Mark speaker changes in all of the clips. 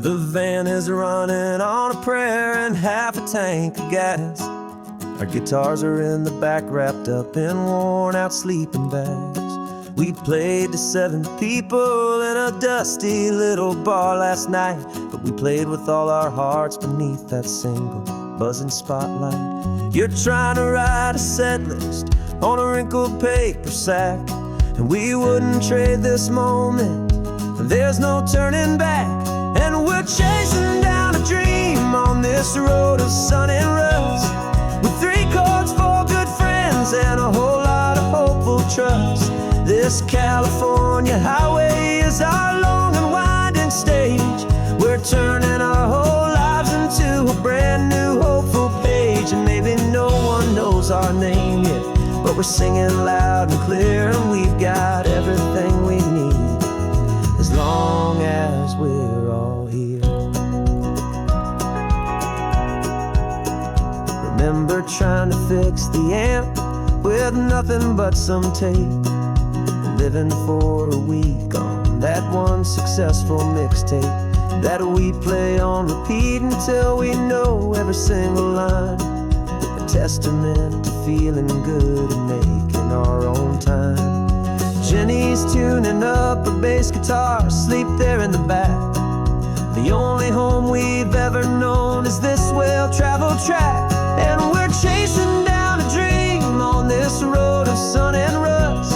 Speaker 1: The van is running on a prayer and half a tank of gas. Our guitars are in the back, wrapped up in worn-out sleeping bags. We played to 7 people in a dusty little bar last night, but we played with all our hearts beneath that single buzzing spotlight. You're trying to write a set list on a wrinkled paper sack, and we wouldn't trade this moment. There's no turning back, and we're chasing down a dream on this road of sun and rust, with 3 chords, 4 good friends, and a whole lot of hopeful trust. This California highway is our long and winding stage. We're turning our whole lives into a brand new hopeful page. And maybe no one knows our name yet, but we're singing loud and clear, and we've got everything we need, as long as we're all here. Remember trying to fix the amp with nothing but some tape, living for a week on that one successful mixtape that we play on repeat until we know every single line. A testament to feeling good and making our own time. Jenny's tuning up her bass guitar, asleep there in the back. The only home we've ever known is this well-traveled track, and we're chasing down a dream on this road of sun and rust,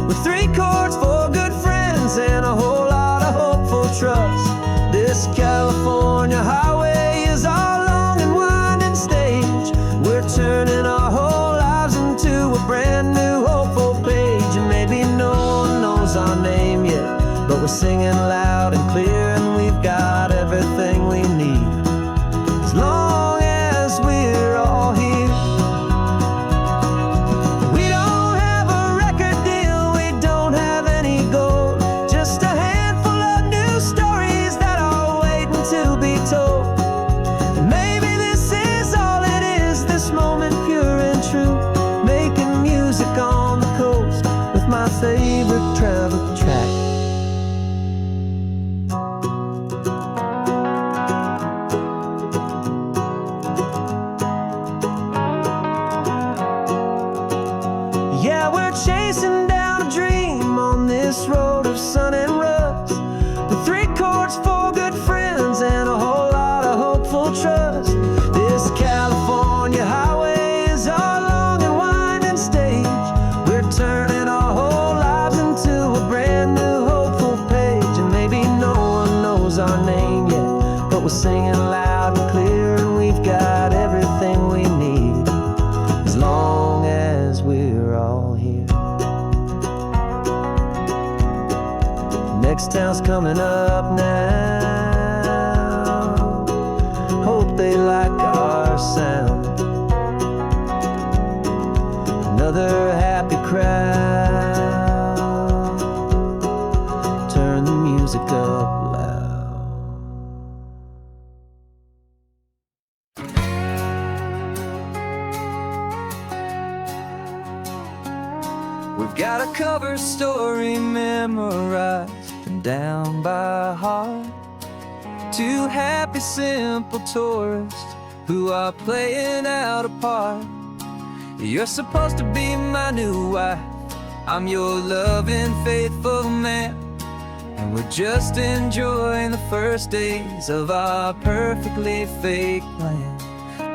Speaker 1: with 3 chords, 4 good friends, and a whole lot of hopeful trust. This California highway is our long and winding stage. We're turning our whole lives into a brand new hopeful page. And maybe no one knows our name yet, but we're singing loud and clear, and we've got everything we need, as long as we're all here. My favorite travel track. Yeah, we're chasing down a dream on this road of sun and rust, with 3 chords, 4 good friends, and a whole lot of hopeful trust. This California highway is our long and winding stage. We're turning our whole lives into a brand new hopeful page. And maybe no one knows our name yet, but we're singing loud and clear, and we've got everything we need, as long as we're all here. Next town's coming up now. Hope they like our sound. Another happy crowd. Turn the music up loud. We've got a cover story memorized and down by heart. 2 happy, simple tourists who are playing out a part. You're supposed to be my new wife, I'm your loving, faithful man, and we're just enjoying the first days of our perfectly fake plan.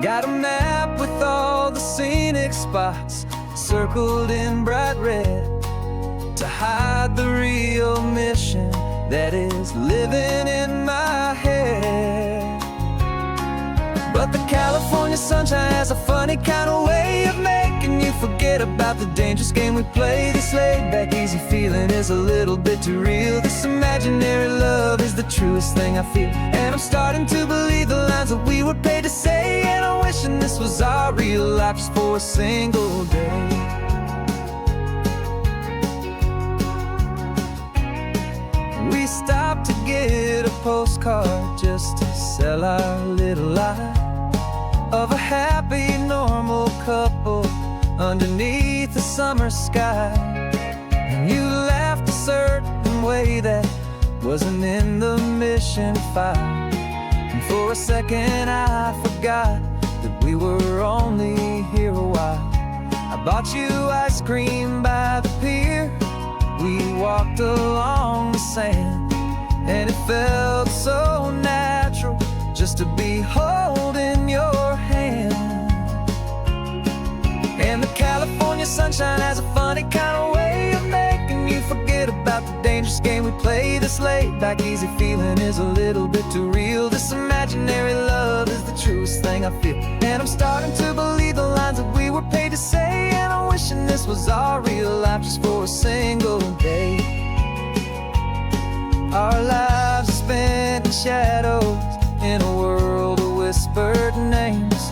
Speaker 1: Got a map with all the scenic spots circled in bright red, to hide the real mission that is living in my head. But the California sunshine has a funny kind of way of making you forget about the dangerous game we play. This laid-back, easy feeling is a little bit too real. This imaginary love is the truest thing I feel, and I'm starting to believe the lines that we were paid to say. And I'm wishing this was our real life just for a single day. We stopped to get a postcard just to sell our little lie of a happy, normal couple underneath the summer sky. And you laughed a certain way that wasn't in the mission file. For a second I forgot that we were only here a while. I bought you ice cream by the pier. We walked along the sand, and it felt so natural just to be holding your hand. And the California sunshine has a funny kind of way of making you forget about the dangerous game we play. This laid back easy feeling is a little bit too real. This imaginary love is the truest thing I feel. And I'm starting to believe the lines that we were paid to say. And I'm wishing this was our real life just for a single day. Our lives are spent in shadows, in a world of whispered names,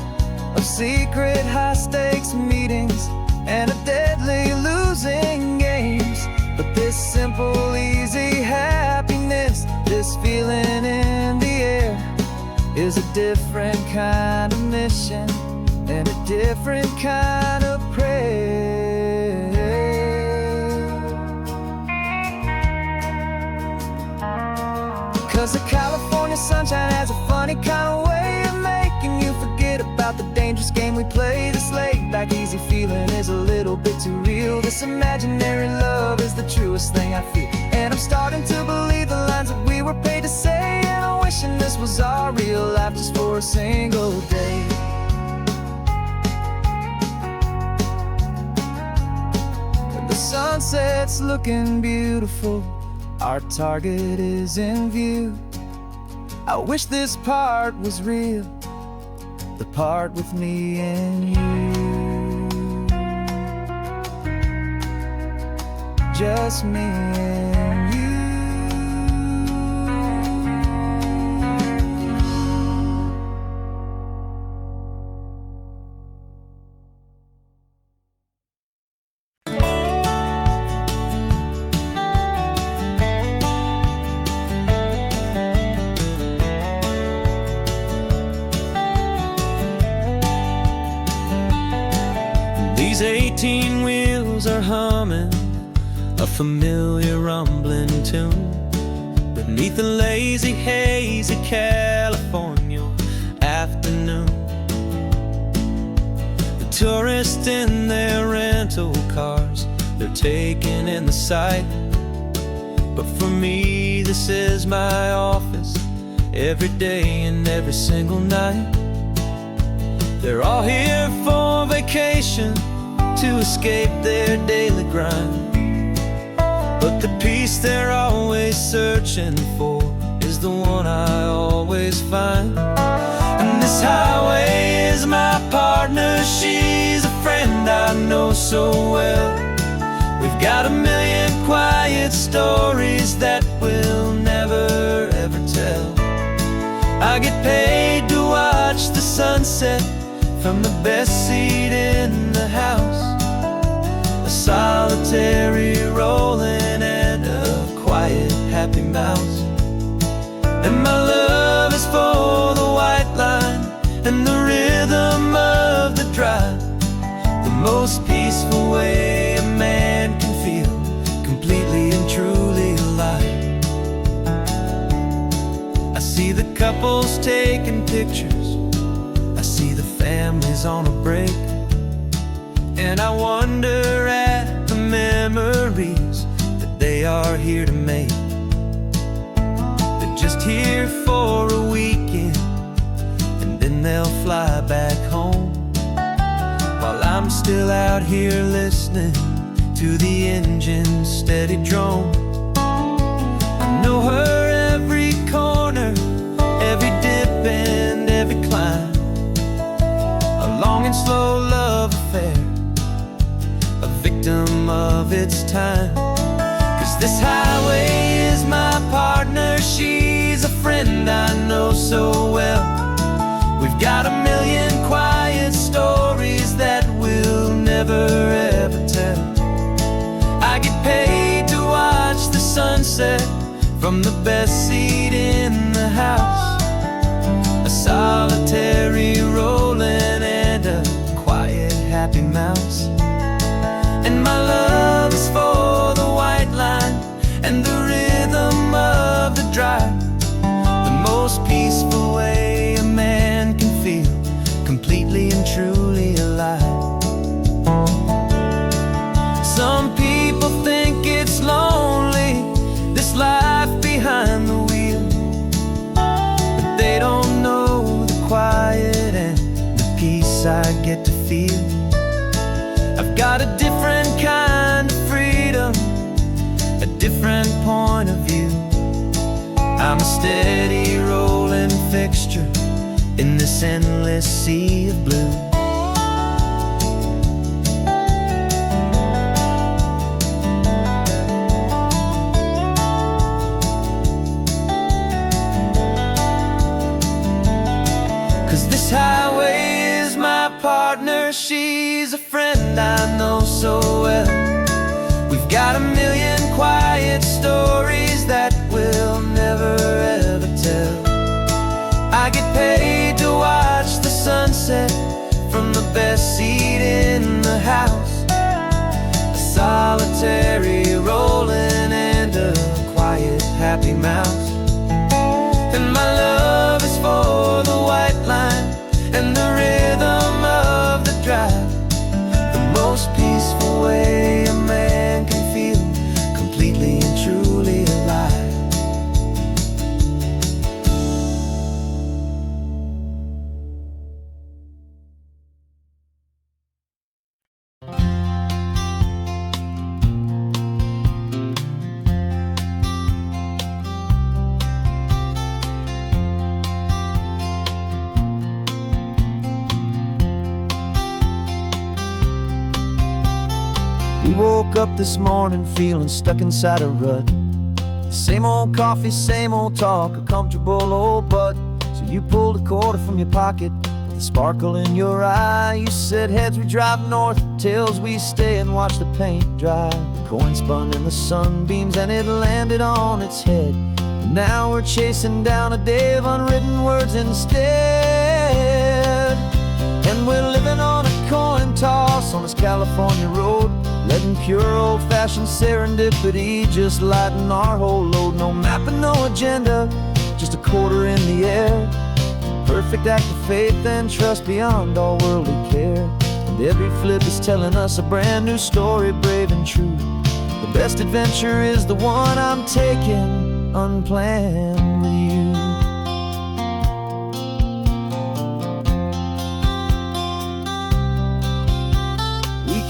Speaker 1: of secret high-stakes meetings and of deadly losing games. But this simple, easy happiness, this feeling in the air, is a different kind of mission and a different kind of prayer. 'Cause the California sunshine has a funny kind of way of making you forget about the dangerous game we play. This laid back easy feeling is a little bit too real. This imaginary love is the truest thing I feel. And I'm starting to believe the lines that we were paid to say. And I'm wishing this was our real life just for a single day. The sunset's looking beautiful, our target is in view. I wish this part was real, the part with me and you. Just me and you. These 18 wheels are humming a familiar rumbling tune beneath the lazy, hazy California afternoon. The tourists in their rental cars, they're taking in the sight. But for me, this is my office, every day and every single night. They're all here for vacation, to escape their daily grind. But the peace they're always searching for is the one I always find. And this highway is my partner, she's a friend I know so well. We've got a million quiet stories that we'll never ever tell. I get paid to watch the sunset from the best seat in the house, a solitary rolling and a quiet happy mouse. And my love is for the white line and the rhythm of the drive, the most peaceful way a man can feel completely and truly alive. I see the couples taking pictures, I see the families on a break, and I wonder at the memories that they are here to make. They're just here for a weekend, and then they'll fly back home, while I'm still out here listening to the engine's steady drone. I know her every corner, every dip and every climb, a long and slow love affair, a victim of its time. 'Cause this highway is my partner, she's a friend I know so well. We've got a million quiet stories that we'll never ever tell. I get paid to watch the sunset from the best seat in the house, a solitary rolling and a quiet happy mouse. And my love is for the white line and the rhythm of the drive, the most peaceful way different point of view. I'm a steady rolling fixture in this endless sea of blue. This highway is my partner, she's a friend I know so well. We've got a million quiet stories that we'll never ever tell. I get paid to watch the sunset from the best seat in the house. A solitary rolling and a quiet happy mouse. And my love is for the white line and the rhythm of the drive. The most peaceful way a man can feel completely and truly alive. We woke up this morning feeling stuck inside a rut. Same old coffee, same old talk, a comfortable old butt. So you pulled a quarter from your pocket with a sparkle in your eye. You said heads we drive north, tails we stay and watch the paint dry. The coin spun in the sunbeams and it landed on its head. And now we're chasing down a day of unwritten words instead. And we're living on a coin toss on this California road, letting pure old-fashioned serendipity just lighten our whole load. No map and no agenda, just a quarter in the air. Perfect act of faith and trust beyond all worldly care. And every flip is telling us a brand new story, brave and true. The best adventure is the one I'm taking unplanned with you.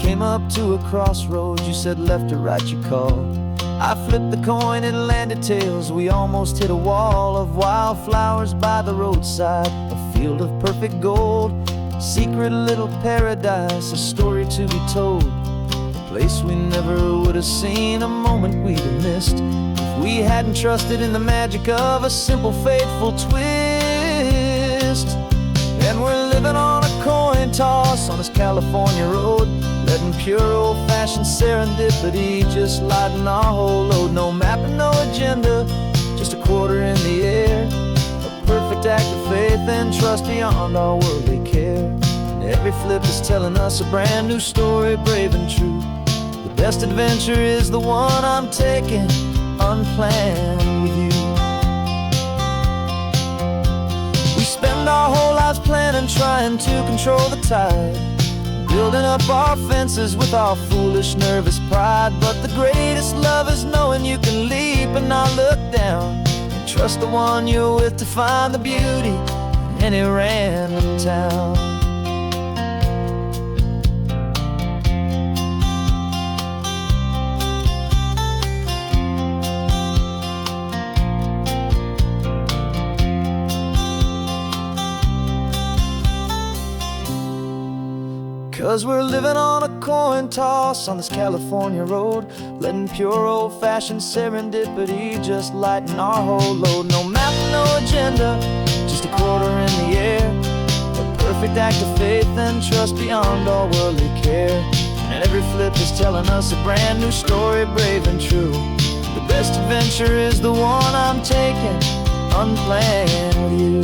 Speaker 1: Came up to a crossroads, you said left or right you called. I flipped the coin, it landed tails. We almost hit a wall of wildflowers by the roadside, a field of perfect gold, secret little paradise, a story to be told. A place we never would have seen, a moment we'd have missed if we hadn't trusted in the magic of a simple faithful twist. And we're living on a coin toss on this California road, letting pure old-fashioned serendipity just lighten our whole load. No map and no agenda, just a quarter in the air. A perfect act of faith and trust beyond all worldly care. And every flip is telling us a brand new story, brave and true. The best adventure is the one I'm taking unplanned with you. We spend our whole lives planning, trying to control the tide, building up our fences with our foolish, nervous pride. But the greatest love is knowing you can leap and not look down, and trust the one you're with to find the beauty in any random town. 'Cause we're living on a coin toss on this California road, letting pure old-fashioned serendipity just lighten our whole load. No map, no agenda, just a quarter in the air. A perfect act of faith and trust beyond all worldly care. And every flip is telling us a brand new story, brave and true. The best adventure is the one I'm taking unplanned with you.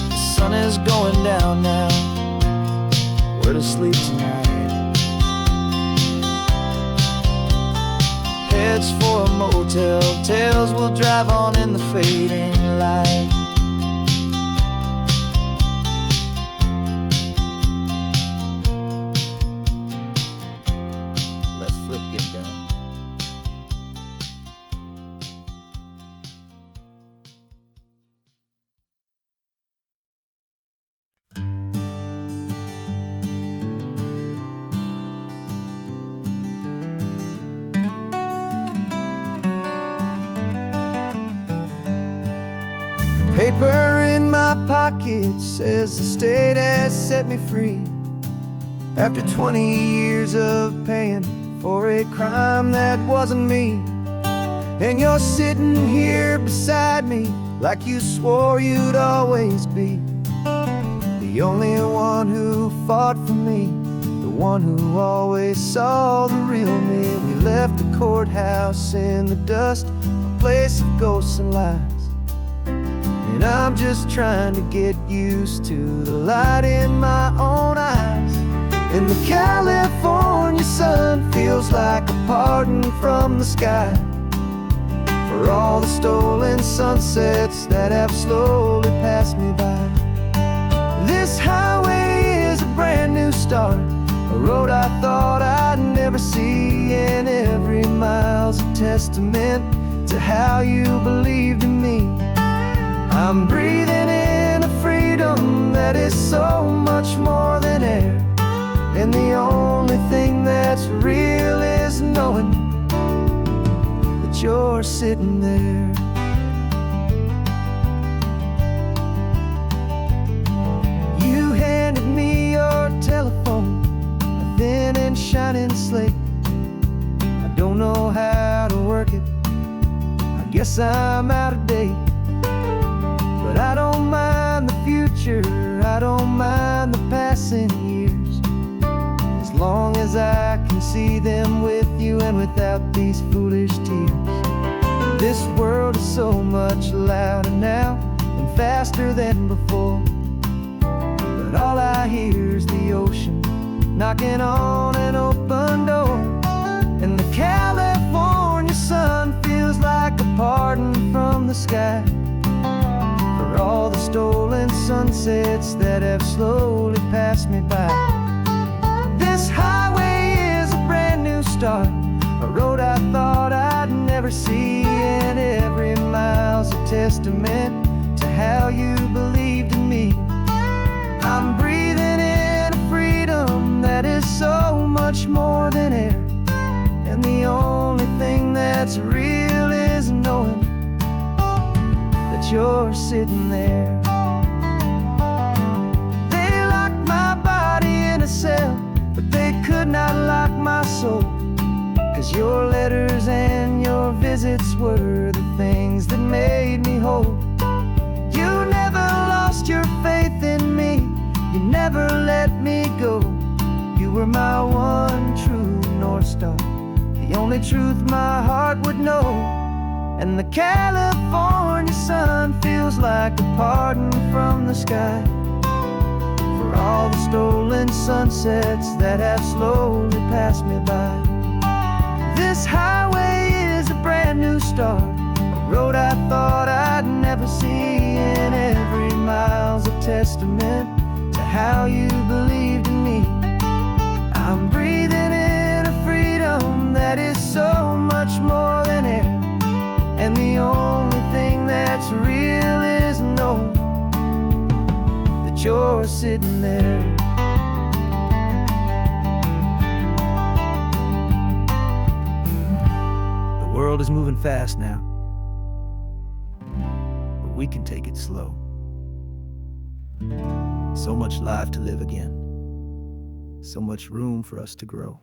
Speaker 1: The sun is going down now, we're to sleep tonight. Heads for a motel, tails will drive on in the fading light. Let's flip get down. paper in my pocket says the state has set me free after 20 years of paying for a crime that wasn't me. And you're sitting here beside me like you swore you'd always be the only one who fought for me, the one who always saw the real me. We left the courthouse in the dust, a place of ghosts and lies. And I'm just trying to get used to the light in my own eyes. And the California sun feels like a pardon from the sky for all the stolen sunsets that have slowly passed me by. This highway is a brand new start, a road I thought I'd never see, and every mile's a testament to how you believed in me. I'm breathing in a freedom that is so much more than air, and the only thing that's real is knowing that you're sitting there. You handed me your telephone, a thin and shining slate. I don't know how to work it, I guess I'm out of date. But I don't mind the future, I don't mind the passing years, as long as I can see them with you and without these foolish tears. This world is so much louder now and faster than before, but all I hear is the ocean knocking on an open door. And the California sun feels like a pardon from the sky for all the stolen sunsets that have slowly passed me by. This highway is a brand new start, a road I thought I'd never see, and every mile's a testament to how you believed in me. I'm breathing in a freedom that is so much more than air, and the only thing that's real is knowing that you're sitting there. They locked my body in a cell, but they could not lock my soul, 'cause your letters and your visits were the things that made me whole. You never lost your faith in me, you never let me go. You were my one true North Star, the only truth my heart would know. And the California sun feels like a pardon from the sky for all the stolen sunsets that have slowly passed me by. This highway is a brand new start, a road I thought I'd never see, and every mile's a testament to how you believed in me. I'm breathing in a freedom that is so much more than air, and the only thing that's real is knowing that you're sitting there. The world is moving fast now, but we can take it slow. So much life to live again, so much room for us to grow.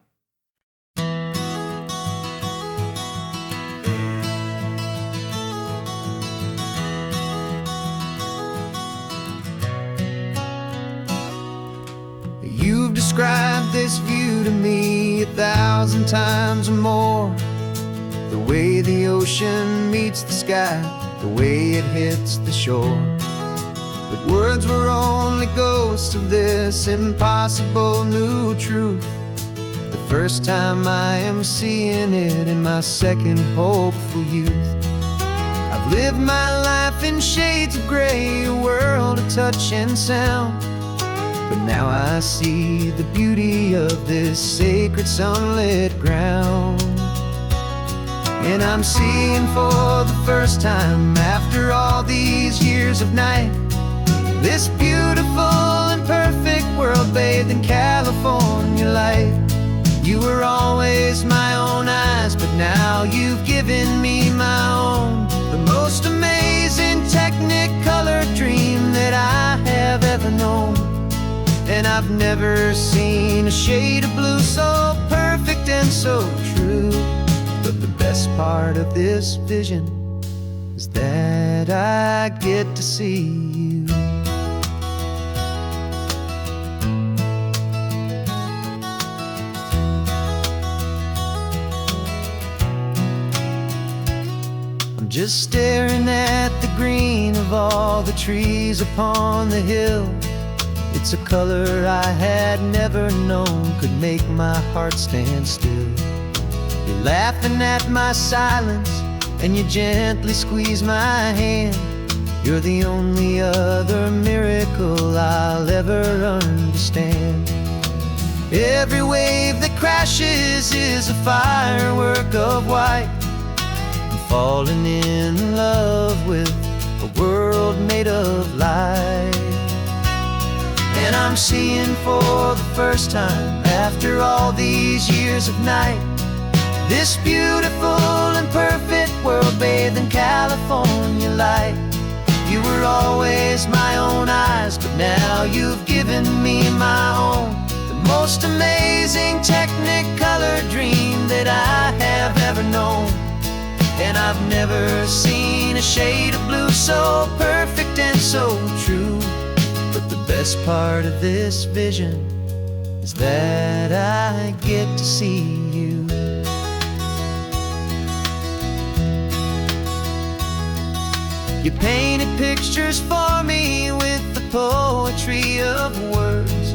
Speaker 1: You've described this view to me 1,000 times or more, the way the ocean meets the sky, the way it hits the shore. But words were only ghosts of this impossible new truth. The first time I am seeing it in my second hopeful youth. I've lived my life in shades of gray, a world of touch and sound, but now I see the beauty of this sacred sunlit ground. And I'm seeing for the first time, after all these years of night, this beautiful and perfect world bathed in California light. You were always my own eyes, but now you've given me my own, the most amazing technicolor And I've never seen a shade of blue so perfect and so true. But the best part of this vision is that I get to see you. I'm just staring at the green of all the trees upon the hill. It's a color I had never known could make my heart stand still. You're laughing at my silence, and you gently squeeze my hand. You're the only other miracle I'll ever understand. Every wave that crashes is a firework of white. I'm falling in love with a world made of light. And I'm seeing for the first time, after all these years of night, this beautiful and perfect world bathed in California light. You were always my own eyes, but now you've given me my own. The most amazing Technicolor dream that I have ever known. And I've never seen a shade of blue so perfect and so true. But the best part of this vision is that I get to see you. You painted pictures for me with the poetry of words,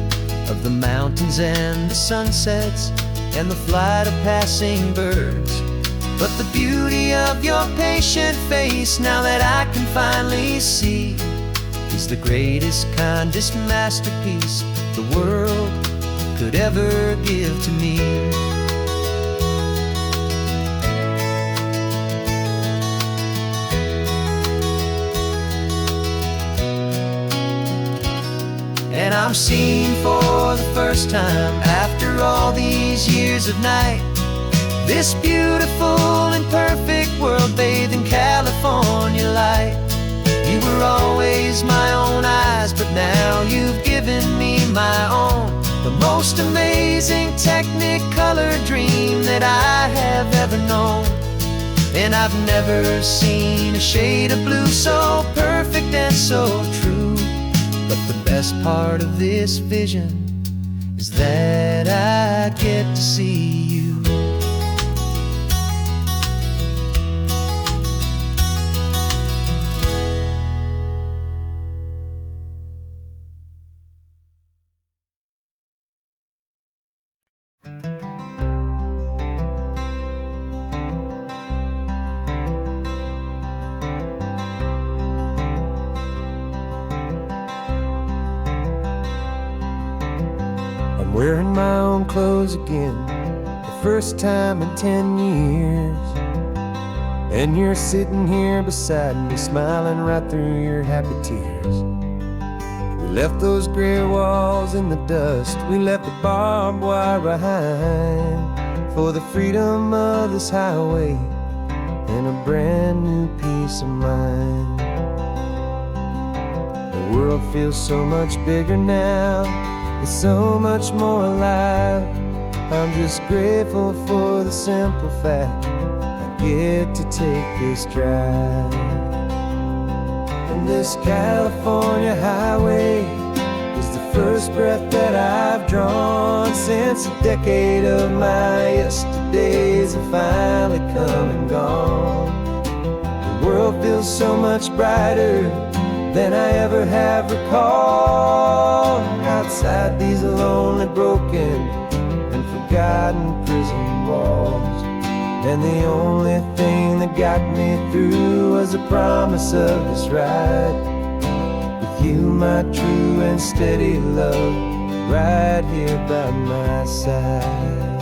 Speaker 1: of the mountains and the sunsets and the flight of passing birds. But the beauty of your patient face, now that I can finally see, is the greatest, kindest masterpiece the world could ever give to me. And I'm seeing for the first time, after all these years of night, this beautiful and perfect world bathed in California light. You were always my own eyes, but now you've given me my own. The most amazing Technicolor dream that I have ever known. And I've never seen a shade of blue so perfect and so true. But the best part of this vision is that I get to see you. I'm wearing my own clothes again, the first time in 10 years. And you're sitting here beside me, smiling right through your happy tears. We left those gray walls in the dust, we left the barbed wire behind, for the freedom of this highway and a brand new peace of mind. The world feels so much bigger now, it's so much more alive. I'm just grateful for the simple fact I get to take this drive. And this California highway is the first breath that I've drawn since a decade of my yesterdays have finally come and gone. The world feels so much brighter than I ever have recalled. Outside these lonely, broken, and forgotten prison walls, and the only thing that got me through was the promise of this ride with you, my true and steady love, right here by my side.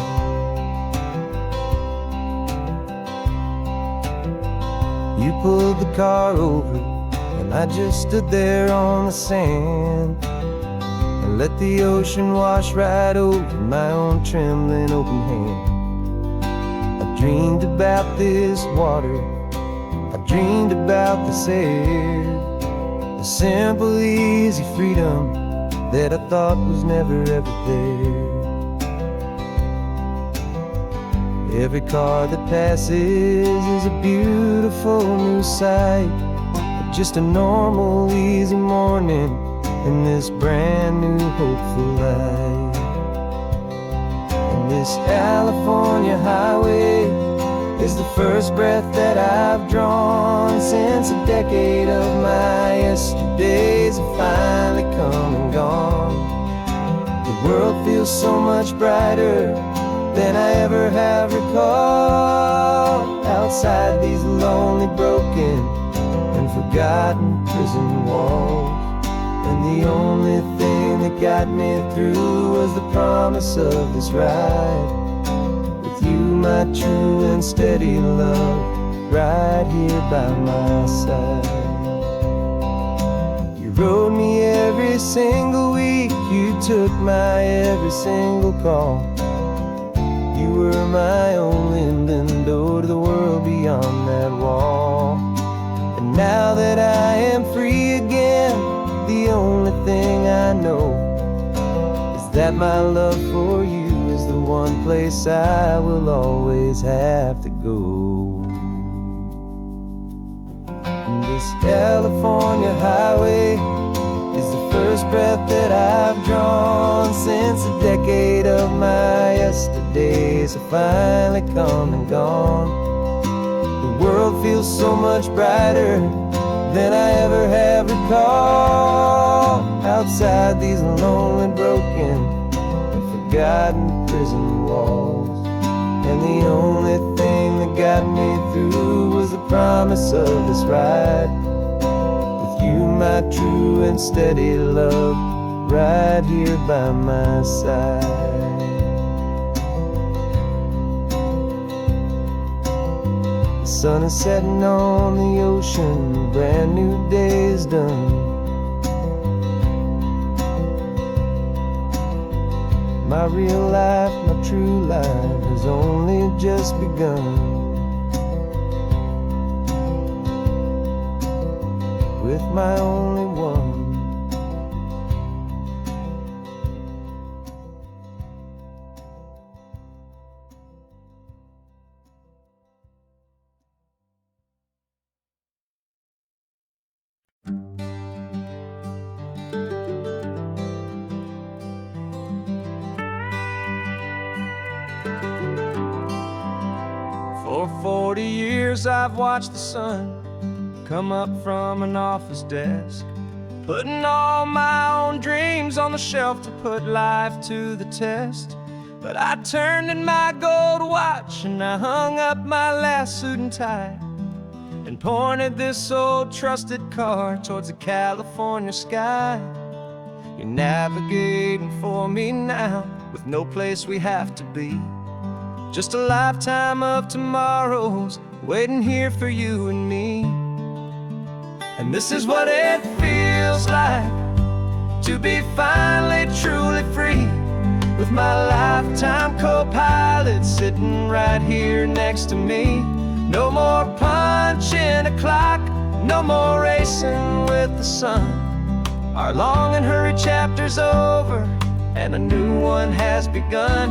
Speaker 1: You pulled the car over, and I just stood there on the sand and let the ocean wash right over my own trembling open hand. I dreamed about this water, I dreamed about this air, the simple, easy freedom that I thought was never ever there. Every car that passes is a beautiful new sight, just a normal, easy morning in this brand new, hopeful life. And this California highway is the first breath that I've drawn since a decade of my yesterdays have finally come and gone. The world feels so much brighter than I ever have recalled, outside these lonely, broken, and forgotten prison walls. And the only thing that got me through was the promise of this ride, with you, my true and steady love, right here by my side. You rode me every single week, you took my every single call. You were my only window to the world beyond that wall. And now that I am free again, the only thing I know is that my love for you is the one place I will always have to go. And this California highway is the first breath that I've drawn since a decade of my yesterdays have finally come and gone. The world feels so much brighter than I ever have recalled, outside these lonely, broken, and forgotten prison walls. And the only thing that got me through was the promise of this ride, with you, my true and steady love, right here by my side. The sun is setting on the ocean, a brand new day is done. My real life, my true life has only just begun. With my only one. For 40 years I've watched the sun come up from an office desk, putting all my own dreams on the shelf to put life to the test. But I turned in my gold watch and I hung up my last suit and tie, and pointed this old trusted car towards the California sky. You're navigating for me now, with no place we have to be, just a lifetime of tomorrows waiting here for you and me. And this is what it feels like to be finally truly free, with my lifetime co-pilot sitting right here next to me. No more punching a clock, no more racing with the sun. Our long and hurried chapter's over and a new one has begun.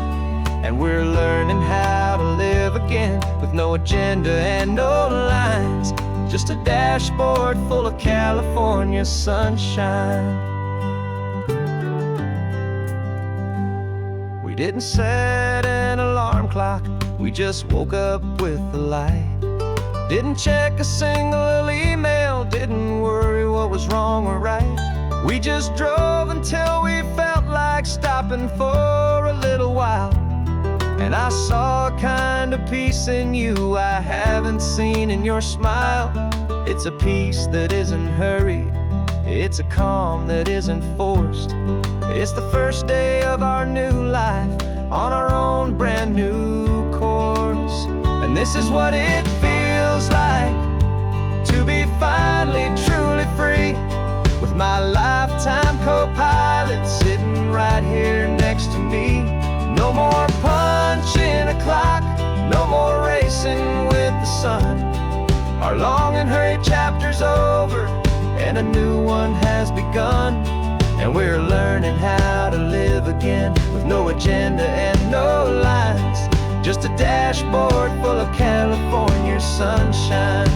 Speaker 1: And we're learning how to live again, with no agenda and no lines, just a dashboard full of California sunshine. We didn't set an alarm clock, we just woke up with the light. Didn't check a single email, didn't worry what was wrong or right. We just drove until we felt like stopping for a little while. And I saw a kind of peace in you I haven't seen in your smile. It's a peace that isn't hurried, it's a calm that isn't forced. It's the first day of our new life on our own brand new course. And this is what it feels like to be finally truly free, with my lifetime co-pilot sitting right here next to me. No more punching a clock, no more racing with the sun. Our long and hurried chapter's over and a new one has begun. and we're learning how to live again with no agenda and no lines. Just a dashboard full of California sunshine.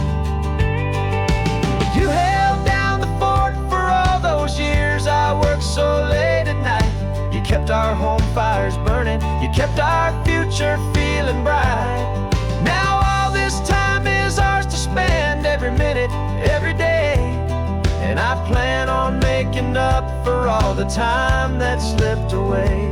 Speaker 1: You held down the fort for all those years I worked so late at night. You kept our home fires burning, you kept our future feeling bright. Now all this time is ours to spend, every minute, every day. And I plan on making up for all the time that slipped away.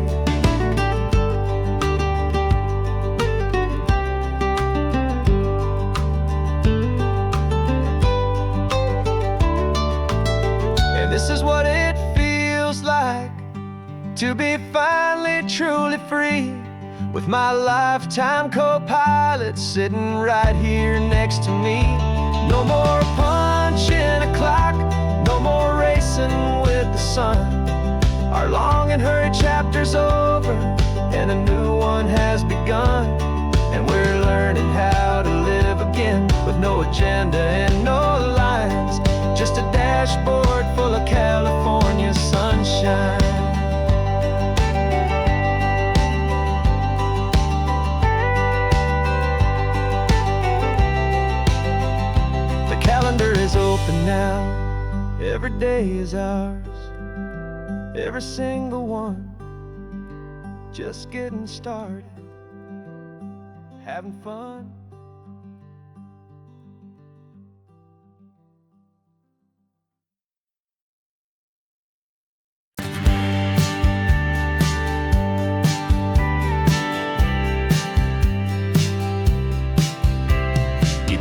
Speaker 1: And this is what it feels like to be finally truly free, with my lifetime co-pilot sitting right here next to me. No more punching a clock, no more racing with the sun. Our long and hurried chapter's over, and a new one has begun. And we're learning how to live again with no agenda and no lines. Just a dashboard full of California sunshine. Calendar is open now, every day is ours, every single one, just getting started, having fun.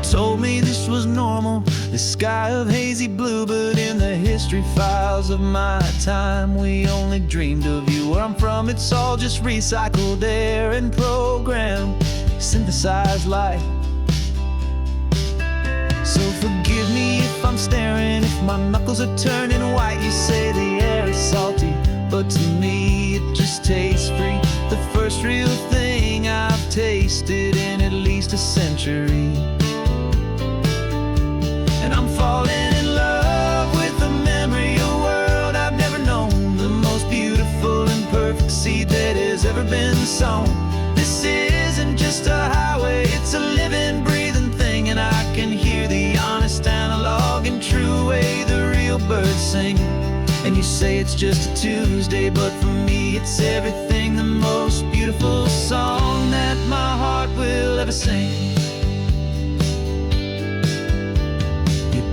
Speaker 2: Told me this was normal, the sky of hazy blue, but in the history files of my time, we only dreamed of you. Where I'm from, it's all just recycled air and programmed, synthesized light. So forgive me if I'm staring, if my knuckles are turning white. You say the air is salty, but to me it just tastes free. The first real thing I've tasted in at least a century. And I'm falling in love with the memory of a world I've never known, the most beautiful and perfect seed that has ever been sown. This isn't just a highway, it's a living, breathing thing, and I can hear the honest, analog, and true way the real birds sing. And you say it's just a Tuesday, but for me it's everything, the most beautiful song that my heart will ever sing.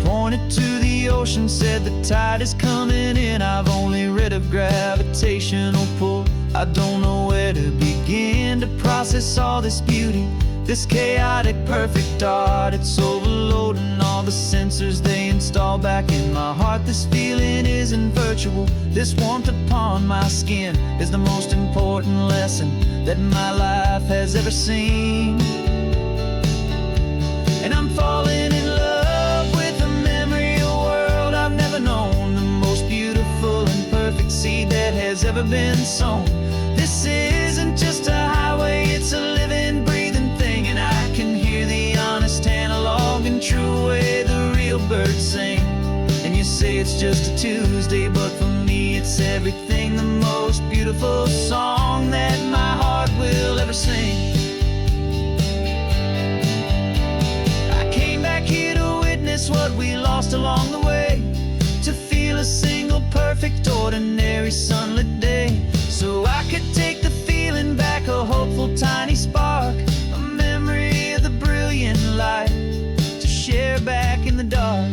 Speaker 2: Pointed to the ocean, said the tide is coming in. I've only read of gravitational pull. I don't know where to begin to process all this beauty, this chaotic, perfect art. It's overloading all the sensors they install back in my heart. This feeling isn't virtual. This warmth upon my skin is the most important lesson that my life has ever seen. And I'm falling in love with a memory of a world I've never known, the most beautiful and perfect seed that has ever been sown. This isn't just a highway, it's a living, breathing thing, and I can hear the honest, analog, and true way the real birds sing. And you say it's just a Tuesday, but for me it's everything, the most beautiful song that my heart will ever sing. I came back here to witness what we lost along the way, to feel a single perfect, ordinary, sunlit day, so I could take the feeling back, a hopeful tiny spark, a memory of the brilliant light, to share back in the dark.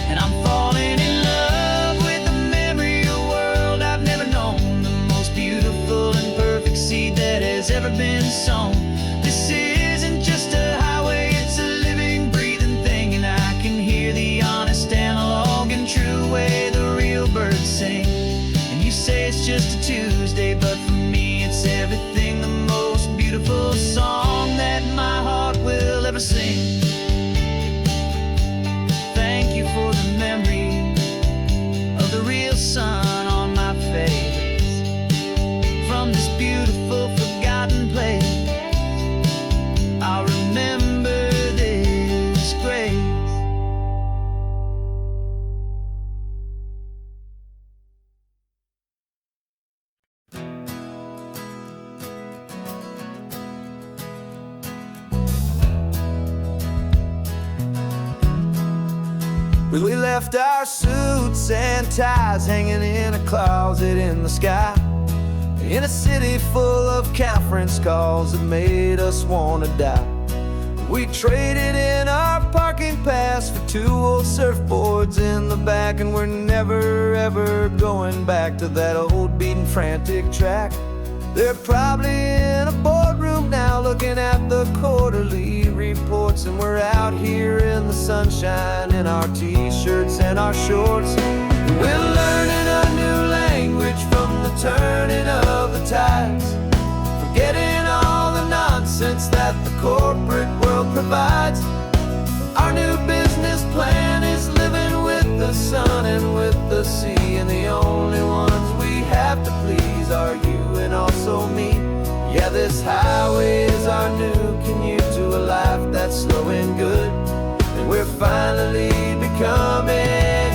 Speaker 2: And I'm falling in love with the memory of a world I've never known, the most beautiful and perfect seed that has ever been sown. This isn't just a highway, it's a living, breathing thing, and I
Speaker 1: We left our suits and ties hanging in a closet in the sky, in a city full of conference calls that made us wanna die. We traded in our parking pass for 2 old surfboards in the back, and we're never ever going back to that old beaten frantic track. They're probably in a boardroom now looking at the quarterly reports, and we're out here in the sunshine in our t-shirts and our shorts. We're learning a new language from the turning of the tides, forgetting all the nonsense that the corporate world provides. Our new business plan is living with the sun and with the sea, and the only ones we have to please are you and also me. Yeah, this highway is our new commute to a life that's slow and good, and we're finally becoming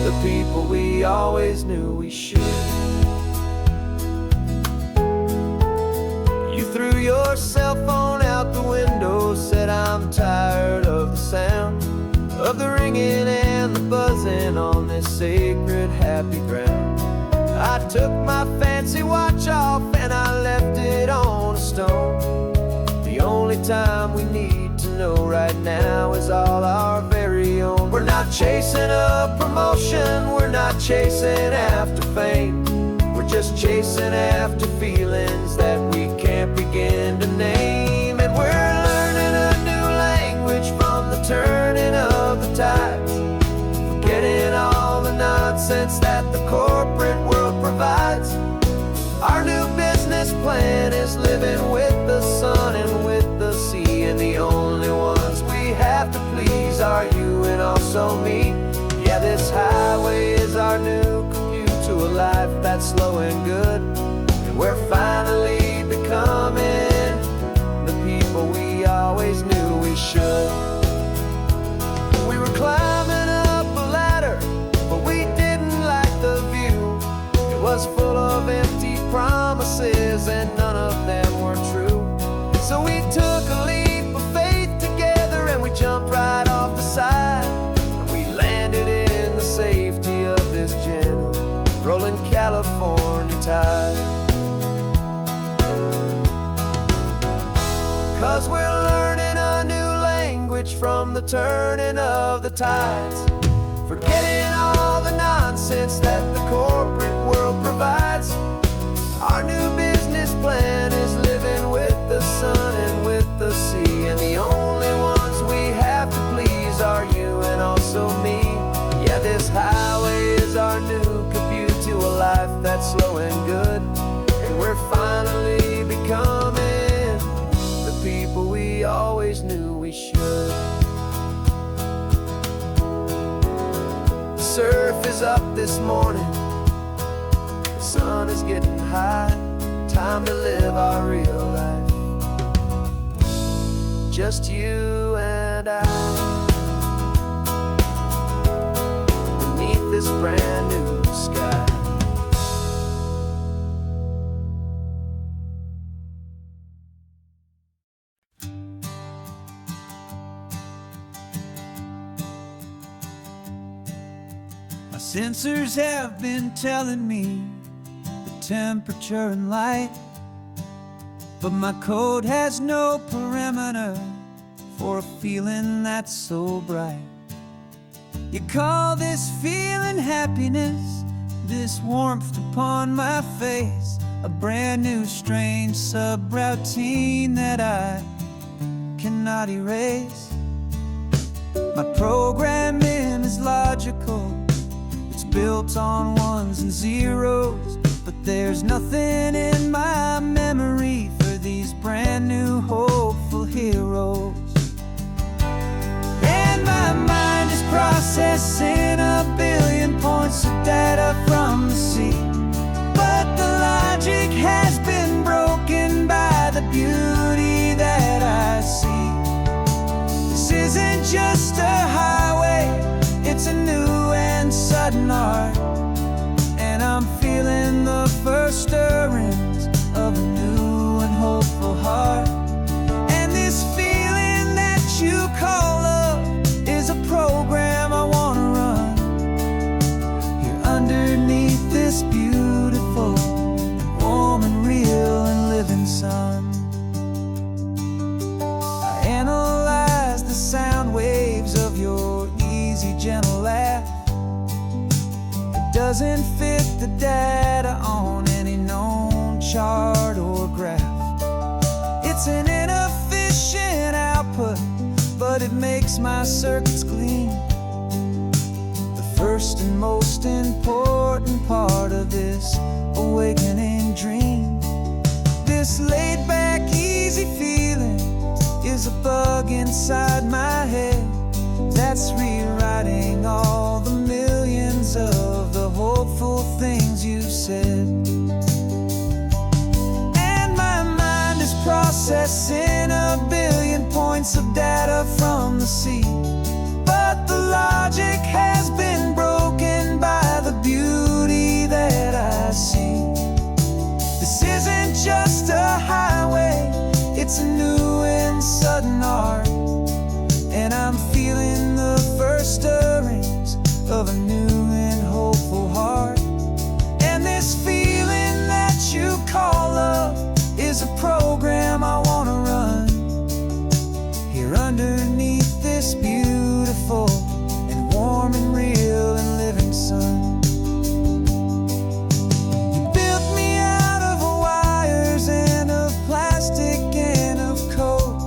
Speaker 1: the people we always knew we should. You threw your cell phone out the window, said I'm tired of the sound of the ringing and the buzzing on this sacred happy ground. I took my fancy watch off and I left it on a stone. The only time we need to know right now is all our very own. We're not chasing a promotion, we're not chasing after fame, we're just chasing after feelings that we can't begin to name. And we're learning a new language from the turning of the tides, forgetting all the nonsense that the corporate world provides. Our new business plan is living with the sun and with the sea, and the only ones we have to please are you and also me. Yeah, this highway is our new commute to a life that's slow and good, and we're finally becoming the people we always knew we should. We were climbing up a ladder, but we didn't like the view. It was full of empty promises and none of them were true. So we took a leap of faith together and we jumped right off the side, and we landed in the safety of this gentle rolling California tide. 'Cause we're learning a new language from the turning of the tides, forgetting all the nonsense that the corporate world provides. Our new business plan is living with the sun and with the sea, and the only ones we have to please are you and also me. Yeah, this highway is our new commute to a life that's slow and good, and we're finally becoming the people we always knew we should. The surf is up this morning, the sun is getting high, time to live our real life, just you and I, beneath this brand new sky. My sensors have been telling me the temperature and light, but my code has no perimeter for a feeling that's so bright. You call this feeling happiness, this warmth upon my face, a brand new strange subroutine that I cannot erase. My programming is logical, it's built on ones and zeros, but there's nothing in my memory for these brand new hopeful heroes. And my mind is processing a billion points of data from the sea, but the logic has been broken by the beauty that I see. This isn't just a highway, it's a new and sudden art, and I'm feeling the first stirrings of a new and hopeful heart. And this feeling that you call love is a program I wanna
Speaker 2: this beautiful, warm and real and living sun. I analyze the sound waves of your easy, gentle laugh. It doesn't fit the data on any known chart or graph. It's an inefficient output, but it makes my circuits gleam. The first and most important part of this awakening dream. This laid-back, easy feeling is a bug inside my head that's rewriting all the millions of the hopeful things you've said. And my mind is processing a billion points of data from the sea, but the logic has been broken by the beauty that I see. This isn't just a highway, it's a new and sudden art, and I'm feeling the first stirrings of a new and hopeful heart. And this feeling that you call love is a program I wanna run here underneath this beautiful and warm and real and living sun. You built me out of wires and of plastic and of code.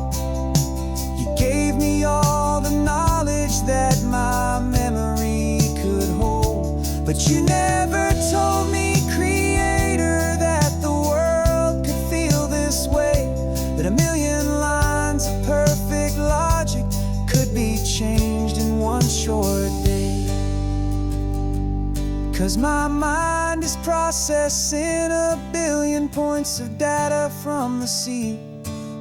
Speaker 2: You gave me all the knowledge that my memory could hold, but you never told me, Creator, that the world could feel this way, that a million lines of perfect logic could be changed in one short day. 'Cause my mind is processing a billion points of data from the sea,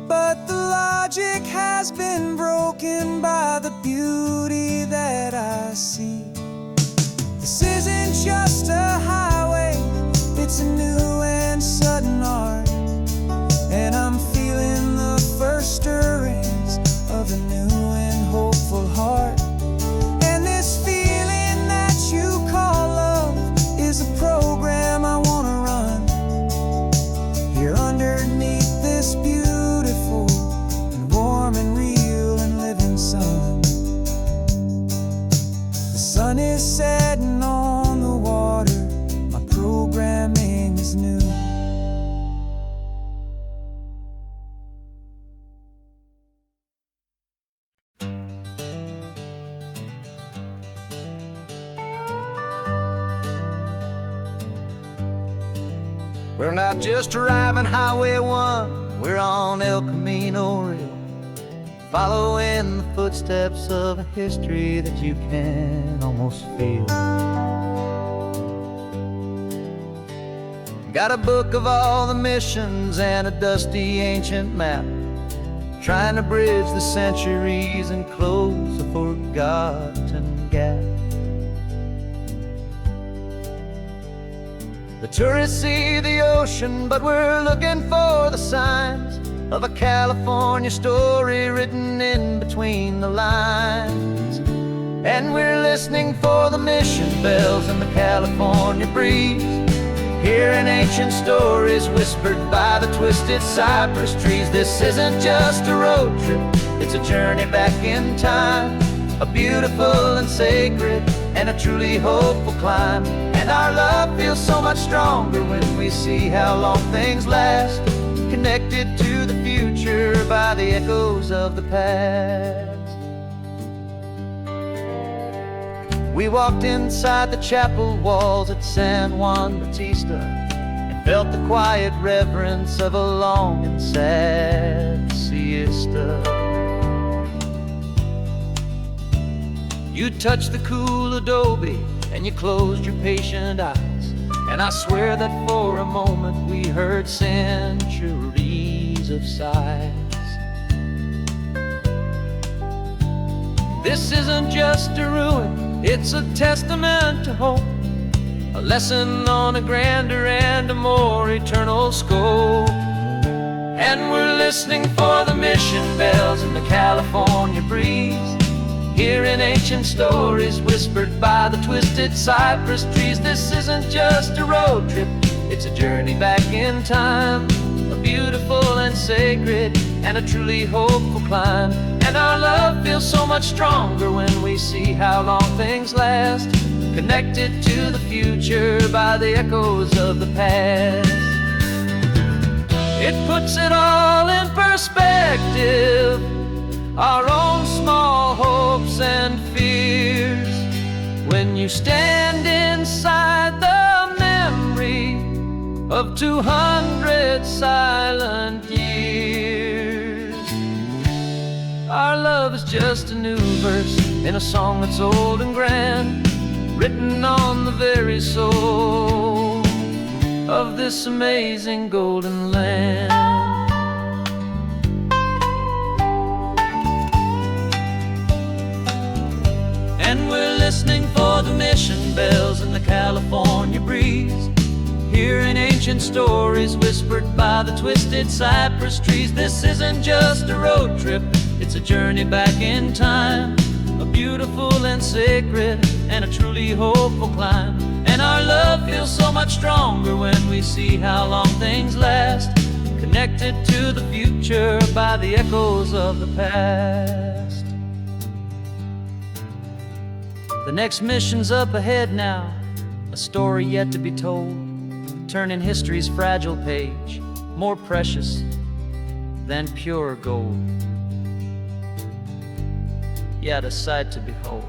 Speaker 2: but the logic has been broken by the beauty that I see. This isn't just a highway, it's a new and sudden art, and I'm feeling the first stirrings of a new and hopeful heart. And this feeling that you call love is a program I wanna run here underneath this beautiful and warm and real and living sun. The sun is setting on the water, my programming is new.
Speaker 3: We're not just driving Highway 1, we're on El Camino Real, following the footsteps of a history that you can almost feel. Got a book of all the missions and a dusty ancient map, trying to bridge the centuries and close a forgotten gap. The tourists see the ocean, but we're looking for the signs of a California story written in between the lines. And we're listening for the mission bells in the California breeze, hearing ancient stories whispered by the twisted cypress trees. This isn't just a road trip, it's a journey back in time, a beautiful and sacred and a truly hopeful climb. And our love feels so much stronger when we see how long things last, connected to the future by the echoes of the past. We walked inside the chapel walls at San Juan Bautista and felt the quiet reverence of a long and sad siesta. You touched the cool adobe and you closed your patient eyes, and I swear that for a moment we heard centuries of sighs. This isn't just a ruin, it's a testament to hope, a lesson on a grander and a more eternal scope. And we're listening for the mission bells in the California breeze, Hearing ancient stories whispered by the twisted cypress trees. This isn't just a road trip, it's a journey back in time. A beautiful and sacred and a truly hopeful climb. And our love feels so much stronger when we see how long things last, connected to the future by the echoes of the past. It puts it all in perspective, our own small hopes and fears, when you stand inside the memory of 200 silent years. Our love is just a new verse in a song that's old and grand, written on the very soul of this amazing golden land. And we're listening for the mission bells in the California breeze, hearing ancient stories whispered by the twisted cypress trees. This isn't just a road trip, it's a journey back in time. A beautiful and sacred and a truly hopeful climb. And our love feels so much stronger when we see how long things last, connected to the future by the echoes of the past. The next mission's up ahead now, a story yet to be told, turning history's fragile page more precious than pure gold. Yet a sight to behold.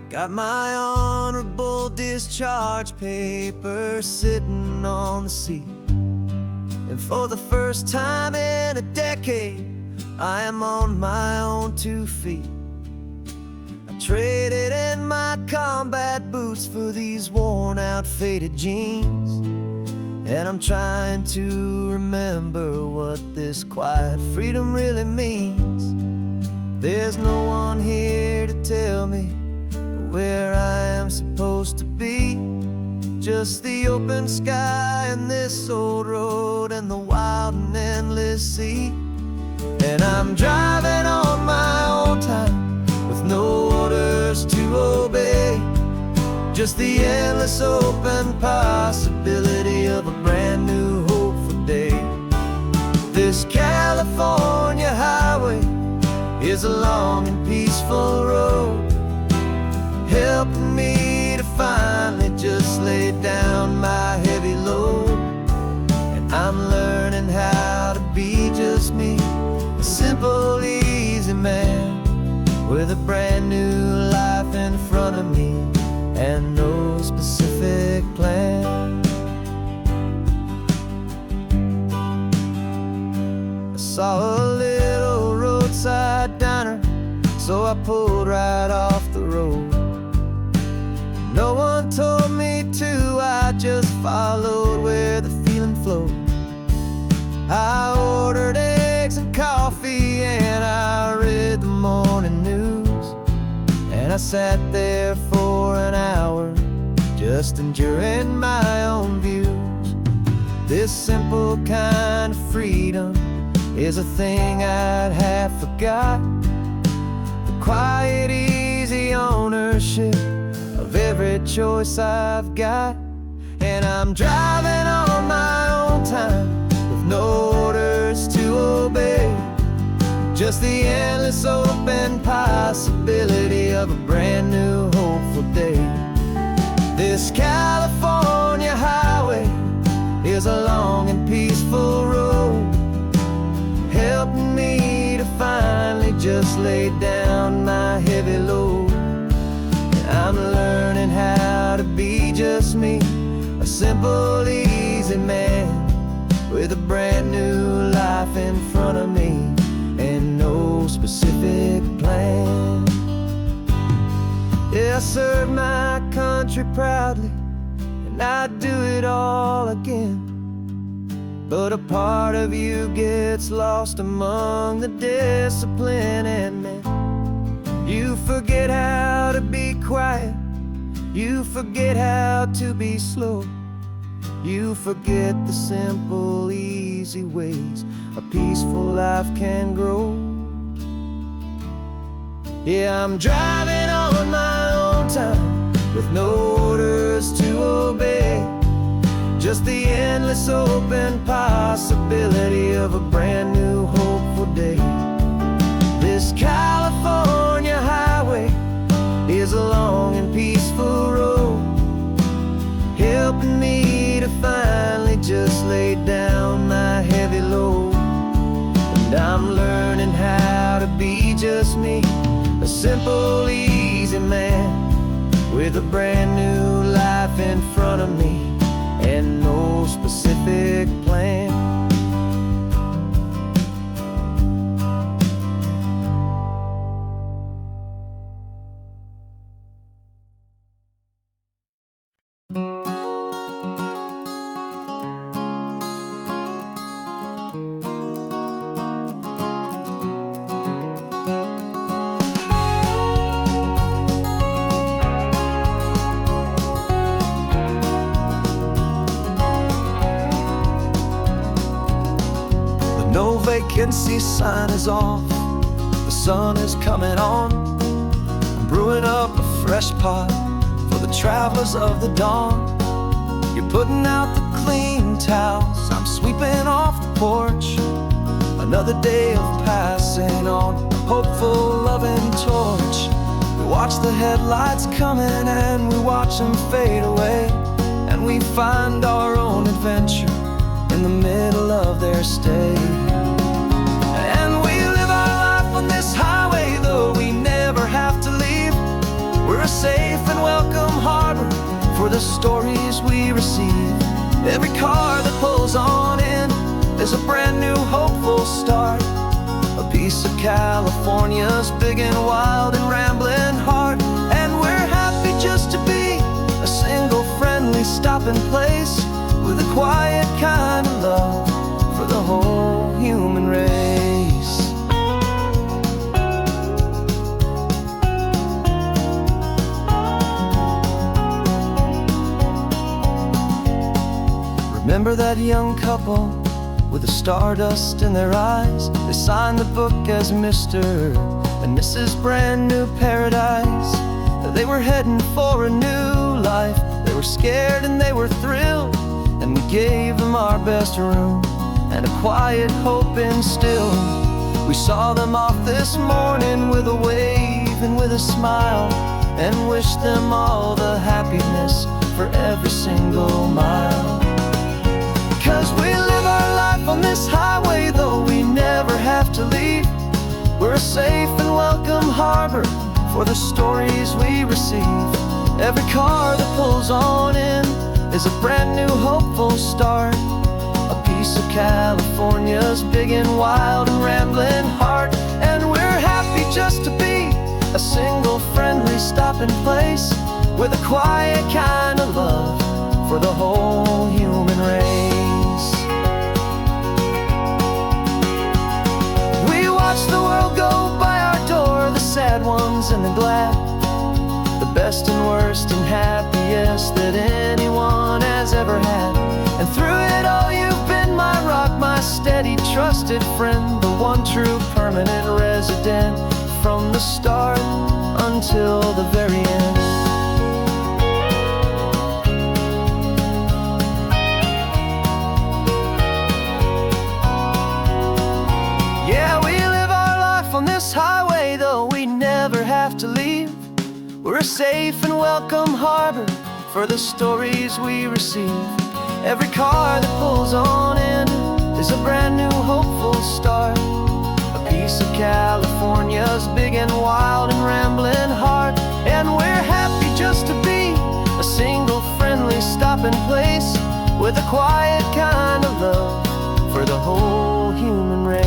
Speaker 1: Got my honorable discharge paper sitting on the seat, and for the first time in a decade I am on my own 2 feet. I traded in my combat boots for these worn out faded jeans, and I'm trying to remember what this quiet freedom really means. There's no one here to tell me where I am supposed to be, just the open sky and this old road and the wild and endless sea. And I'm driving on my own time with no orders to obey, just the endless open possibility of a brand new hopeful day. This California highway is a long and peaceful road, helping me to finally just lay down my heavy load. And I'm learning how to be just me, a simple, easy man with a brand new life in front of me and no specific plan. I saw a little roadside diner, so I pulled right off the road. No one told me to, I just followed where the feeling flowed. I ordered eggs and coffee and I read the morning news, and I sat there for an hour just enduring my own views. This simple kind of freedom is a thing I'd have forgot, the quiet, easy ownership of every choice I've got. And I'm driving on my own time with no orders to obey, just the endless open possibility of a brand new hopeful day. This California highway is a long and peaceful road, helping me to finally just lay down my heavy load. I'm learning how to be just me, a simple, easy man with a brand new life in front of me and no specific plan. Yeah, I serve my country proudly and I'd do it all again, but a part of you gets lost among the discipline, and man, you forget how to be quiet You forget how to be slow. You forget the simple, easy ways a peaceful life can grow. Yeah, I'm driving on my own time with no orders to obey. Just the endless open possibility of a brand new hopeful day. This California highway is a long and peaceful road, helping me to finally just lay down my heavy load. And I'm learning how to be just me, a simple, easy man with a brand new life in front of me and no specific plan. No vacancy sign is off, the sun is coming on. I'm brewing up a fresh pot for the travelers of the dawn. You're putting out the clean towels, I'm sweeping off the porch. Another day of passing on a hopeful, loving torch. We watch the headlights coming and we watch them fade away, and we find our own adventure in the middle of their stay. And we live our life on this highway, though we never have to leave. We're a safe and welcome harbor for the stories we receive. Every car that pulls on in is a brand new hopeful start, a piece of California's big and wild and rambling heart. And we're happy just to be a single friendly stopping place with a quiet kind of love for the whole human race. Remember that young couple with the stardust in their eyes? They signed the book as Mr. and Mrs. Brand New Paradise. They were heading for a new life. They were scared and they were thrilled, and we gave them our best room and a quiet hope instilled. We saw them off this morning with a wave and with a smile, and wished them all the happiness for every single mile. 'Cause we live our life on this highway, though we never have to leave. We're a safe and welcome harbor for the stories we receive. Every car that pulls on in is a brand new hopeful start, a piece of California's big and wild and rambling heart. And we're happy just to be a single friendly stopping place with a quiet kind of love for the whole human race. We watch the world go by our door, the sad ones and the glad, the best and worst and happiest that anyone has ever had. And through it all you've been my rock, my steady, trusted friend, the one true permanent resident from the start until the very end. Yeah, we live our life on this highway, though we never have to leave. We're a safe and welcome harbor for the stories we receive. Every car that pulls on in is a brand new hopeful start, a piece of California's big and wild and rambling heart. And we're happy just to be a single friendly stopping place with a quiet kind of love for the whole human race.